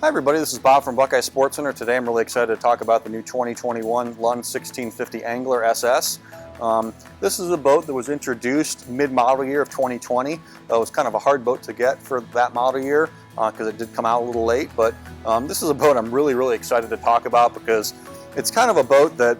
Hi everybody, this is Bob from Buckeye Sports Center. Today I'm really excited to talk about the new 2021 Lund 1650 Angler SS. This is a boat that was introduced mid-model year of 2020. It was kind of a hard boat to get for that model year because it did come out a little late, but this is a boat I'm really excited to talk about because it's kind of a boat that,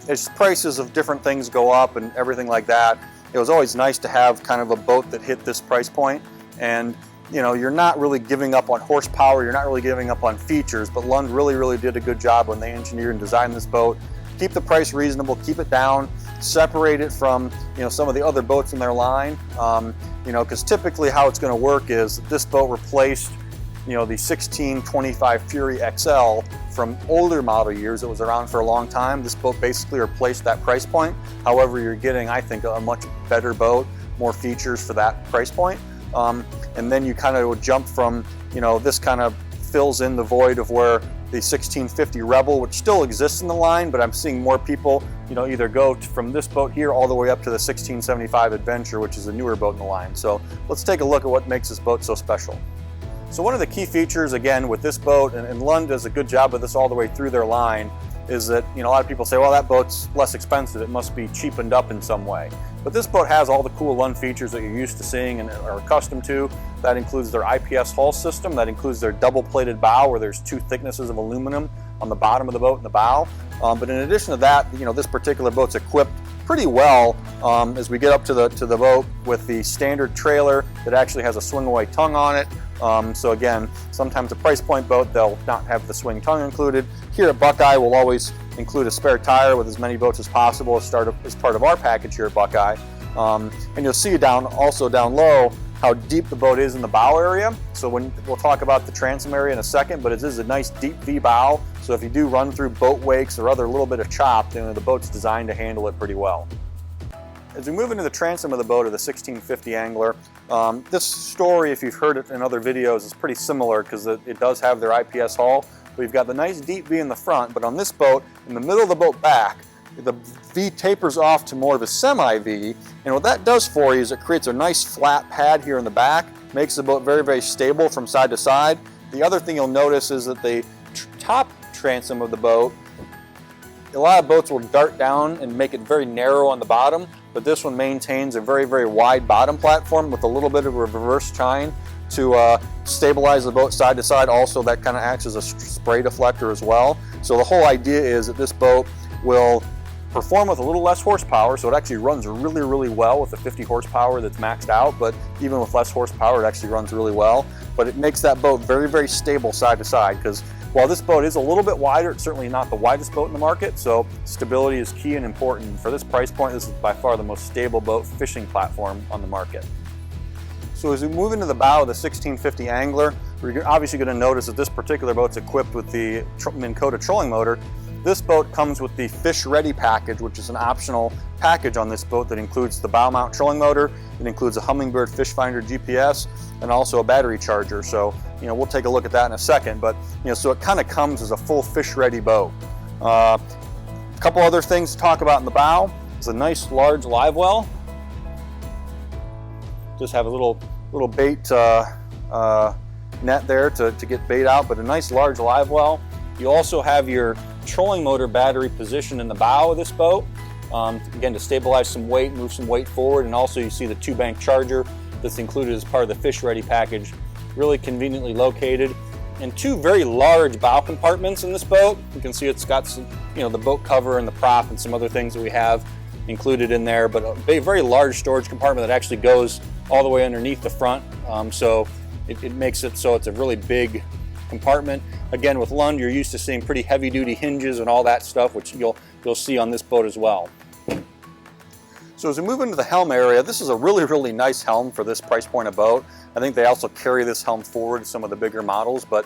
as prices of different things go up and everything like that, it was always nice to have kind of a boat that hit this price point. And you're not really giving up on horsepower, you're not really giving up on features, but Lund really did a good job when they engineered and designed this boat. Keep the price reasonable, keep it down, separate it from some of the other boats in their line. Because typically how it's going to work is this boat replaced the 1625 Fury XL from older model years. It was around for a long time. This boat basically replaced that price point. However, you're getting, I think, a much better boat, more features for that price point. And then you kind of would jump from, this kind of fills in the void of where the 1650 Rebel, which still exists in the line, but I'm seeing more people, either go from this boat here all the way up to the 1675 Adventure, which is a newer boat in the line. So let's take a look at what makes this boat so special. So one of the key features, again, with this boat, and Lund does a good job of this all the way through their line, is that, a lot of people say, well, that boat's less expensive, it must be cheapened up in some way. But this boat has all the cool Lund features that you're used to seeing and are accustomed to. That includes their IPS hull system, that includes their double-plated bow, where there's two thicknesses of aluminum on the bottom of the boat and the bow. But in addition to that, this particular boat's equipped pretty well as we get up to the boat with the standard trailer that actually has a swing-away tongue on it. So again, sometimes a price point boat, they'll not have the swing tongue included. Here at Buckeye, we'll always include a spare tire with as many boats as possible as part of our package here at Buckeye. And you'll see also down low how deep the boat is in the bow area. So we'll talk about the transom area in a second, but it is a nice deep V bow. So if you do run through boat wakes or other little bit of chop, the boat's designed to handle it pretty well. As we move into the transom of the boat of the 1650 Angler, this story, if you've heard it in other videos, is pretty similar because it does have their IPS hull. We've got the nice deep V in the front, but on this boat, in the middle of the boat back, the V tapers off to more of a semi-V, and what that does for you is it creates a nice flat pad here in the back, makes the boat very stable from side to side. The other thing you'll notice is that the top transom of the boat, a lot of boats will dart down and make it very narrow on the bottom, but this one maintains a very wide bottom platform with a little bit of a reverse chine to stabilize the boat side to side. Also, that kind of acts as a spray deflector as well. So the whole idea is that this boat will perform with a little less horsepower, so it actually runs really well with the 50 horsepower that's maxed out, but even with less horsepower, it actually runs really well. But it makes that boat very stable side to side, because while this boat is a little bit wider, it's certainly not the widest boat in the market, so stability is key and important. For this price point, this is by far the most stable boat fishing platform on the market. So as we move into the bow of the 1650 Angler, we're obviously going to notice that this particular boat's equipped with the Minn Kota trolling motor. This boat comes with the Fish Ready package, which is an optional package on this boat that includes the bow mount trolling motor. It includes a Humminbird fish finder GPS and also a battery charger. So, we'll take a look at that in a second. But, so it kind of comes as a full Fish Ready boat. A couple other things to talk about in the bow. It's a nice large live well. Just have a little bait net there to get bait out, but a nice large live well. You also have your trolling motor battery positioned in the bow of this boat, again to stabilize some weight, move some weight forward, and also you see the 2-bank charger that's included as part of the Fish Ready package, really conveniently located. And 2 very large bow compartments in this boat. You can see it's got some, the boat cover and the prop and some other things that we have included in there, but a very large storage compartment that actually goes all the way underneath the front, so it makes it so it's a really big compartment. Again, with Lund, you're used to seeing pretty heavy-duty hinges and all that stuff, which you'll see on this boat as well. So as we move into the helm area, this is a really nice helm for this price point of boat. I think they also carry this helm forward to some of the bigger models, but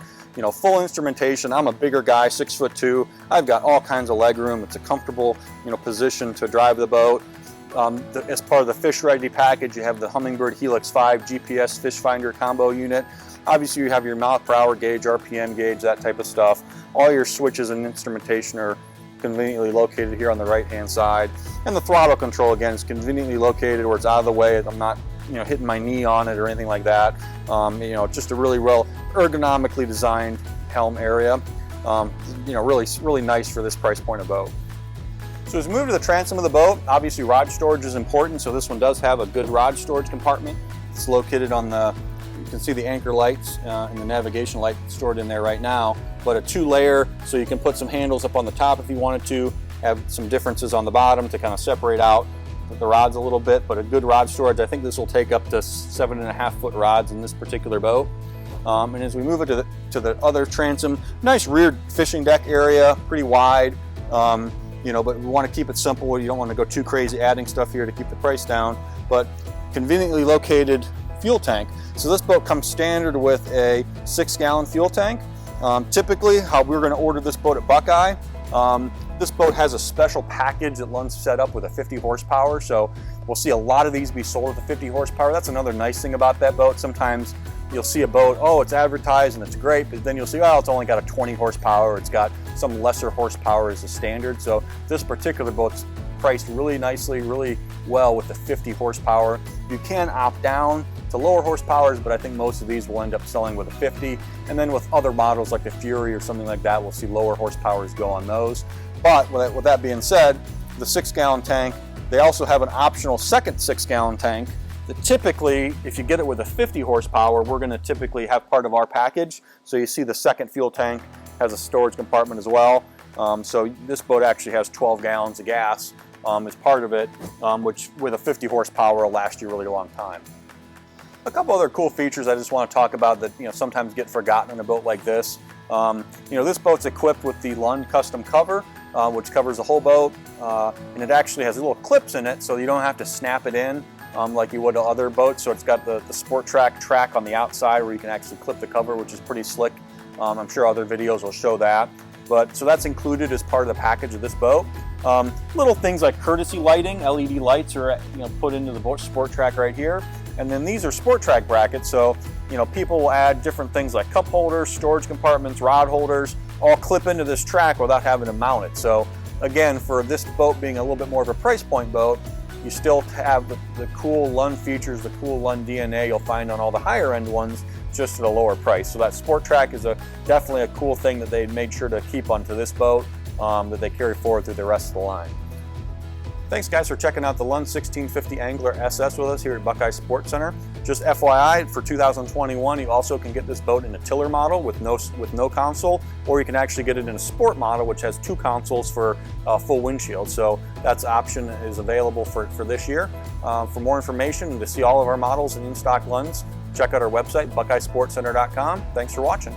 full instrumentation. I'm a bigger guy, 6'2". I've got all kinds of leg room. It's a comfortable position to drive the boat. As part of the Fish Ready package, you have the Humminbird Helix 5 GPS fish finder combo unit. Obviously, you have your mile per hour gauge, RPM gauge, that type of stuff. All your switches and instrumentation are conveniently located here on the right-hand side. And the throttle control, again, is conveniently located where it's out of the way. I'm not hitting my knee on it or anything like that. Just a really well ergonomically designed helm area. Really nice for this price point of boat. So as we move to the transom of the boat, obviously rod storage is important. So this one does have a good rod storage compartment. It's located on you can see the anchor lights and the navigation light stored in there right now, but a 2-layer, so you can put some handles up on the top if you wanted to, have some differences on the bottom to kind of separate out the rods a little bit, but a good rod storage. I think this will take up to 7.5-foot rods in this particular boat. And as we move it to the other transom, nice rear fishing deck area, pretty wide, but we want to keep it simple. You don't want to go too crazy adding stuff here to keep the price down, but conveniently located fuel tank. So this boat comes standard with a 6-gallon fuel tank. Typically, how we're going to order this boat at Buckeye, this boat has a special package that Lund's set up with a 50 horsepower. So we'll see a lot of these be sold at the 50 horsepower. That's another nice thing about that boat. Sometimes you'll see a boat, oh, it's advertised and it's great, but then you'll see, oh, it's only got a 20 horsepower. It's got some lesser horsepower as a standard. So this particular boat's priced really nicely, really well with the 50 horsepower. You can opt down to lower horsepowers, but I think most of these will end up selling with a 50. And then with other models like the Fury or something like that, we'll see lower horsepowers go on those. But with that being said, the 6-gallon tank, they also have an optional second 6-gallon tank that typically, if you get it with a 50 horsepower, we're going to typically have part of our package. So you see the second fuel tank has a storage compartment as well. So this boat actually has 12 gallons of gas as part of it, which with a 50 horsepower will last you a really long time. A couple other cool features I just want to talk about that sometimes get forgotten in a boat like this. This boat's equipped with the Lund custom cover, which covers the whole boat, and it actually has little clips in it, so you don't have to snap it in like you would to other boats. So it's got the Sport track on the outside where you can actually clip the cover, which is pretty slick. I'm sure other videos will show that. So that's included as part of the package of this boat. Little things like courtesy lighting, LED lights are put into the Sport Track right here. And then these are Sport Track brackets, so people will add different things like cup holders, storage compartments, rod holders, all clip into this track without having to mount it. So again, for this boat being a little bit more of a price point boat, you still have the cool Lund features, the cool Lund DNA you'll find on all the higher end ones, just at a lower price. So that Sport Track is definitely a cool thing that they made sure to keep onto this boat, that they carry forward through the rest of the line. Thanks guys for checking out the Lund 1650 Angler SS with us here at Buckeye Sports Center. Just FYI, for 2021, you also can get this boat in a tiller model with no console, or you can actually get it in a sport model, which has 2 consoles for full windshield. So that's option is available for this year. For more information and to see all of our models and in-stock Lunds, check out our website, buckeyesportscenter.com. Thanks for watching.